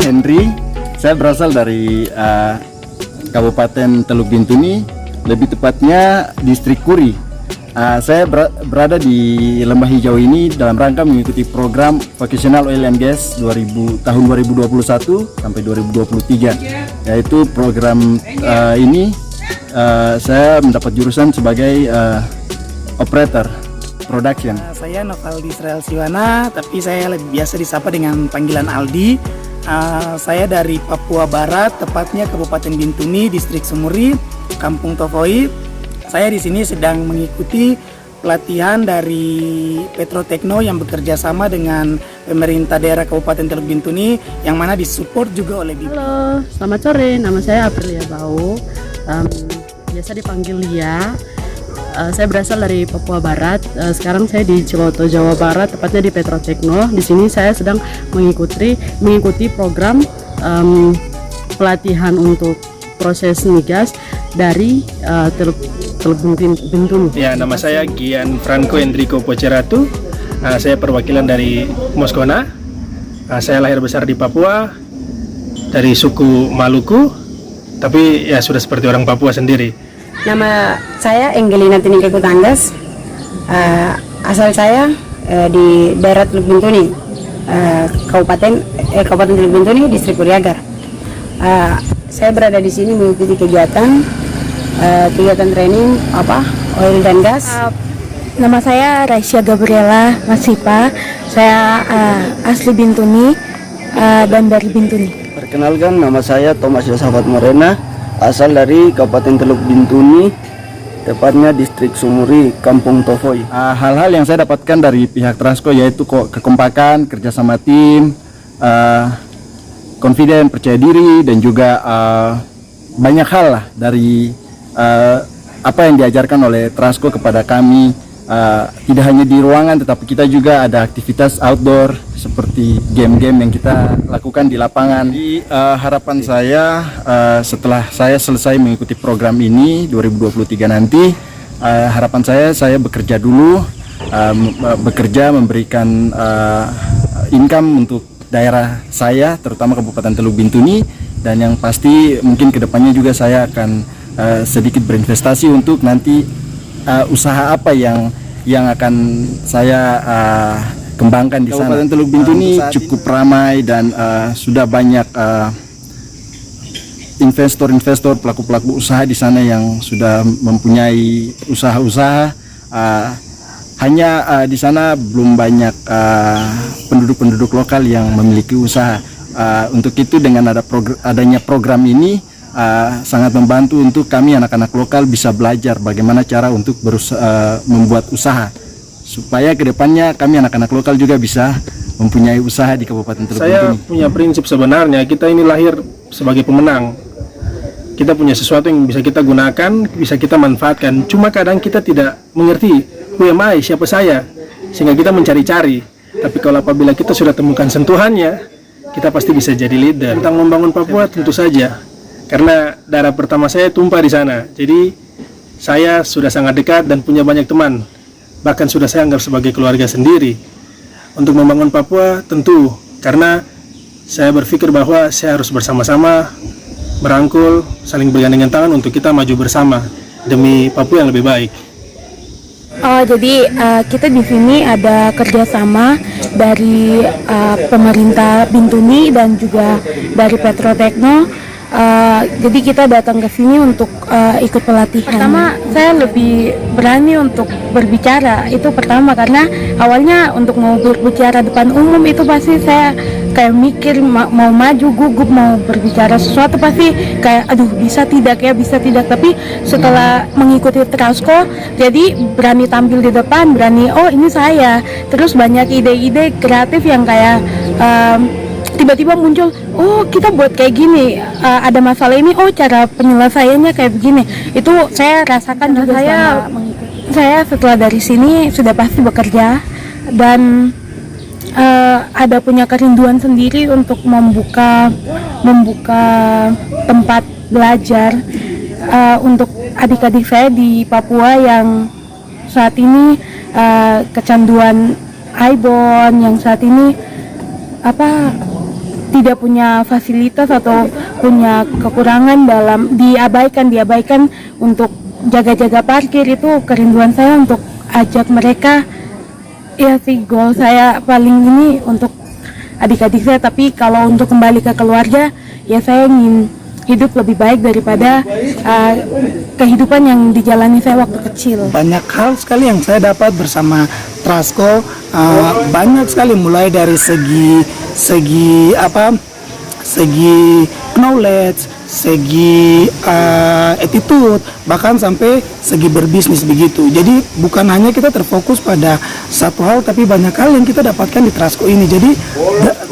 Henry. Saya berasal dari Kabupaten Teluk Bintuni, lebih tepatnya Distrik Kuri. Saya berada di Lembah Hijau ini dalam rangka mengikuti program Vocational Oil and Gas tahun 2021 sampai 2023. Yaitu program ini saya mendapat jurusan sebagai operator production. Saya Novaldi Israel Siwana, tapi saya lebih biasa disapa dengan panggilan Aldi. Saya dari Papua Barat, tepatnya Kabupaten Bintuni, Distrik Sumuri, Kampung Tovoi. Saya di sini sedang mengikuti pelatihan dari Petrotekno yang bekerja sama dengan pemerintah daerah Kabupaten Teluk Bintuni, yang mana disupport juga oleh BIPI. Halo, selamat sore. Nama saya Aprilia Bau. Biasa dipanggil Lia. Saya berasal dari Papua Barat. Sekarang saya di Ciloto, Jawa Barat, tepatnya di Petrotekno. Di sini saya sedang mengikuti program pelatihan untuk proses migas dari Teluk Bintuni. Ya, nama saya Gian Franco Enrico Poceratu. Saya perwakilan dari Moskona. Saya lahir besar di Papua, dari suku Maluku, tapi ya sudah seperti orang Papua sendiri. Nama saya Angelina Tinike Kutanggas. Asal saya di daerah Teluk Bintuni, Kabupaten Teluk Bintuni, Distrik Kuriagar. Saya berada di sini mengikuti kegiatan training oil dan gas. Nama saya Raisya Gabriela Masipa. Saya asli Bintuni dan dari Bintuni. Perkenalkan, nama saya Thomas Yosafat Morena, asal dari Kabupaten Teluk Bintuni, tepatnya Distrik Sumuri, Kampung Tovoi. Hal-hal yang saya dapatkan dari pihak Transco yaitu kekompakan, kerjasama tim, confident, percaya diri, dan juga banyak hal lah dari apa yang diajarkan oleh Transco kepada kami. Tidak hanya di ruangan, tetapi kita juga ada aktivitas outdoor seperti game-game yang kita lakukan di lapangan. Di harapan saya setelah saya selesai mengikuti program ini 2023 nanti, harapan saya bekerja dulu, bekerja memberikan income untuk daerah saya, terutama Kabupaten Teluk Bintuni, dan yang pasti mungkin kedepannya juga saya akan sedikit berinvestasi untuk nanti usaha apa yang akan saya kembangkan di sana. Kabupaten Teluk Bintuni cukup ramai dan sudah banyak investor-investor, pelaku-pelaku usaha di sana yang sudah mempunyai usaha-usaha. Hanya di sana belum banyak penduduk-penduduk lokal yang memiliki usaha. Untuk itu dengan adanya program ini sangat membantu untuk kami anak-anak lokal bisa belajar bagaimana cara untuk membuat usaha, supaya kedepannya kami anak-anak lokal juga bisa mempunyai usaha di Kabupaten Teluk Bintuni. Saya punya prinsip sebenarnya, kita ini lahir sebagai pemenang. Kita punya sesuatu yang bisa kita gunakan, bisa kita manfaatkan. Cuma kadang kita tidak mengerti, who am I, siapa saya, sehingga kita mencari-cari. Tapi kalau apabila kita sudah temukan sentuhannya, kita pasti bisa jadi leader. Tentang membangun Papua tentu saja, karena darah pertama saya tumpah di sana. Jadi saya sudah sangat dekat dan punya banyak teman. Bahkan sudah saya anggap sebagai keluarga sendiri. Untuk membangun Papua tentu, karena saya berpikir bahwa saya harus bersama-sama merangkul, saling bergandengan tangan untuk kita maju bersama demi Papua yang lebih baik. Jadi kita di sini ada kerjasama dari pemerintah Bintuni dan juga dari Petrotekno. Jadi kita datang ke sini untuk ikut pelatihan. Pertama, saya lebih berani untuk berbicara. Itu pertama, karena awalnya untuk mau berbicara depan umum itu pasti saya kayak mikir mau maju, gugup mau berbicara sesuatu, pasti kayak aduh bisa tidak. Tapi setelah mengikuti Transco, jadi berani tampil di depan, berani ini saya. Terus banyak ide-ide kreatif yang kayak tiba-tiba muncul, kita buat kayak gini, ada masalah ini, cara penyelesaiannya kayak begini. Itu saya rasakan juga saya setelah dari sini sudah pasti bekerja dan ada punya kerinduan sendiri untuk membuka tempat belajar untuk adik-adik saya di Papua yang saat ini kecanduan ibon, yang saat ini tidak punya fasilitas atau punya kekurangan dalam diabaikan untuk jaga-jaga parkir. Itu kerinduan saya untuk ajak mereka. Ya sih, goal saya paling ini untuk adik-adik saya. Tapi kalau untuk kembali ke keluarga, ya saya ingin hidup lebih baik daripada kehidupan yang dijalani saya waktu kecil. Banyak hal sekali yang saya dapat bersama Trasco, banyak sekali, mulai dari segi knowledge, segi attitude, bahkan sampai segi berbisnis begitu. Jadi bukan hanya kita terfokus pada satu hal, tapi banyak hal yang kita dapatkan di Trasco ini. Jadi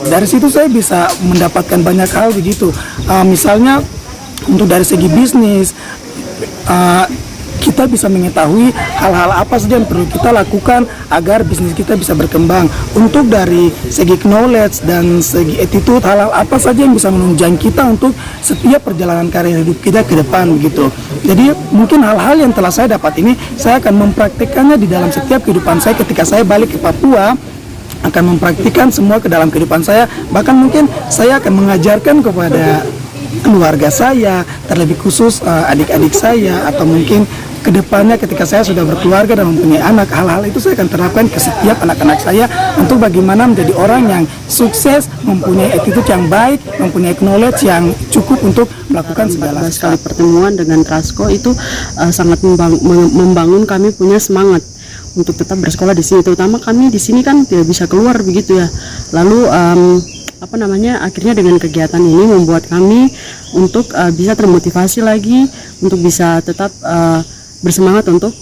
dari situ saya bisa mendapatkan banyak hal begitu. Misalnya untuk dari segi bisnis, kita bisa mengetahui hal-hal apa saja yang perlu kita lakukan agar bisnis kita bisa berkembang. Untuk dari segi knowledge dan segi attitude, hal-hal apa saja yang bisa menunjang kita untuk setiap perjalanan karir hidup kita ke depan begitu. Jadi mungkin hal-hal yang telah saya dapat ini, saya akan mempraktikkannya di dalam setiap kehidupan saya ketika saya balik ke Papua, akan mempraktikkan semua ke dalam kehidupan saya. Bahkan mungkin saya akan mengajarkan kepada keluarga saya, terlebih khusus adik-adik saya, atau mungkin kedepannya ketika saya sudah berkeluarga dan mempunyai anak, hal-hal itu saya akan terapkan ke setiap anak-anak saya untuk bagaimana menjadi orang yang sukses, mempunyai attitude yang baik, mempunyai knowledge yang cukup untuk melakukan segala sekali sesuatu. pertemuan dengan Trasco itu sangat membangun kami punya semangat untuk tetap bersekolah di sini. Terutama kami di sini kan tidak bisa keluar begitu ya. Lalu akhirnya dengan kegiatan ini membuat kami untuk bisa termotivasi lagi untuk bisa tetap bersemangat untuk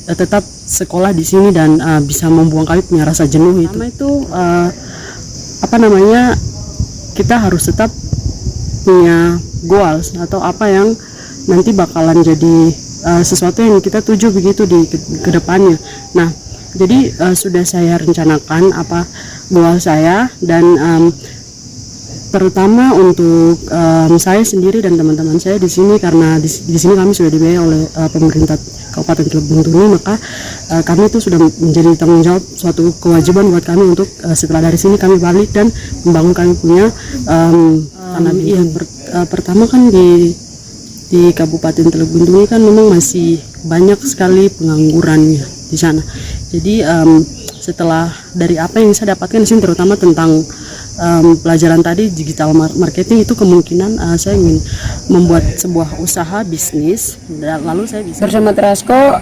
tetap sekolah di sini dan bisa membuang kami punya rasa jenuh itu. Pertama itu kita harus tetap punya goals atau apa yang nanti bakalan jadi sesuatu yang kita tuju begitu di kedepannya. Nah, jadi sudah saya rencanakan apa goal saya, dan terutama untuk saya sendiri dan teman-teman saya di sini, karena di sini kami sudah dibiayai oleh pemerintah Kabupaten Teluk Bintuni, maka kami itu sudah menjadi tanggung jawab, suatu kewajiban buat kami untuk setelah dari sini kami balik dan membangun kami punya tanah yang pertama kan di Kabupaten Teluk Bintuni kan memang masih banyak sekali penganggurannya di sana. Jadi setelah dari apa yang saya dapatkan di sini, terutama tentang pelajaran tadi digital marketing, itu kemungkinan saya ingin membuat sebuah usaha bisnis, dan lalu saya bisa Bersama Trasco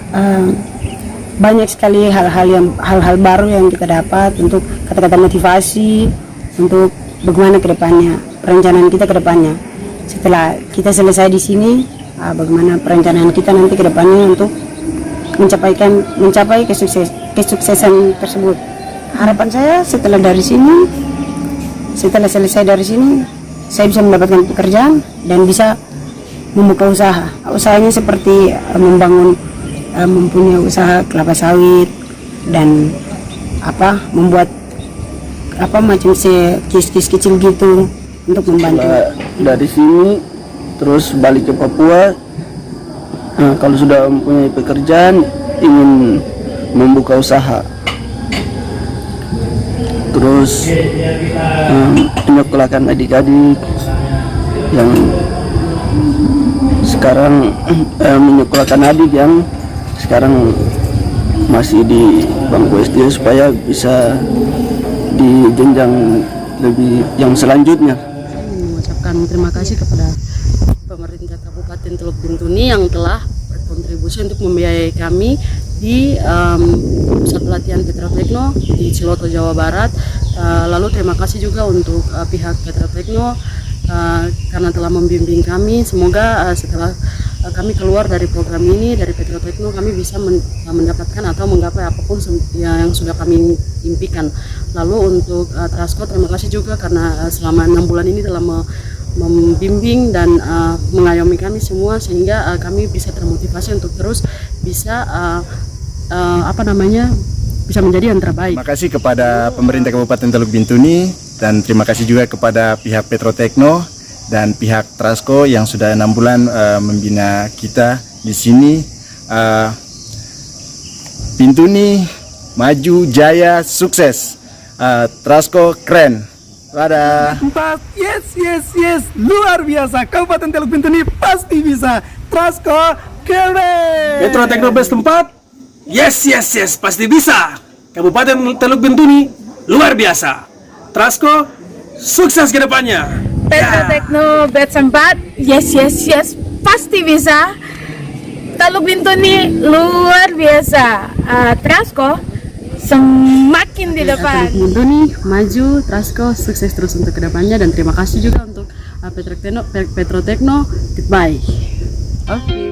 banyak sekali hal-hal baru yang kita dapat, untuk kata-kata motivasi untuk bagaimana kedepannya, perencanaan kita kedepannya. Setelah kita selesai di sini, bagaimana perencanaan kita nanti kedepannya untuk mencapai kesuksesan tersebut. Harapan saya setelah selesai dari sini, saya bisa mendapatkan pekerjaan dan bisa membuka usaha. Usahanya seperti mempunyai usaha kelapa sawit dan membuat macam kis-kis kecil gitu untuk membantu. Dari sini terus balik ke Papua. Nah, kalau sudah mempunyai pekerjaan, ingin membuka usaha, terus menyekolahkan adik-adik yang sekarang menyekolahkan adik yang sekarang masih di bangku SD supaya bisa di jenjang lebih yang selanjutnya. mengucapkan terima kasih kepada pemerintah Kabupaten Teluk Bintuni yang telah berkontribusi untuk membiayai kami di pusat pelatihan Petrotekno di Ciloto, Jawa Barat. Lalu terima kasih juga untuk pihak Petrotekno karena telah membimbing kami. Semoga setelah kami keluar dari program ini, dari Petrotekno, kami bisa mendapatkan atau menggapai apapun yang sudah kami impikan. Lalu untuk Trasco, terima kasih juga karena selama 6 bulan ini telah membimbing dan mengayomi kami semua, sehingga kami bisa termotivasi untuk terus bisa bisa menjadi yang terbaik. Terima kasih kepada pemerintah Kabupaten Teluk Bintuni, dan terima kasih juga kepada pihak Petrotekno dan pihak Trasco yang sudah 6 bulan membina kita di sini. Bintuni maju, jaya, sukses. Trasco keren. Dadah. Yes, luar biasa. Kabupaten Teluk Bintuni pasti bisa. Trasco, keren. Petro Tekno Best tempat. Yes, pasti bisa. Kabupaten Teluk Bintuni luar biasa. Trasco sukses ke depannya. Petro Tekno Bet Sempat, yes, pasti bisa. Teluk Bintuni luar biasa. Trasco semakin di depan. Teluk Bintuni maju, Trasco sukses terus untuk kedepannya, dan terima kasih juga untuk Petro Tekno. Goodbye. Oke.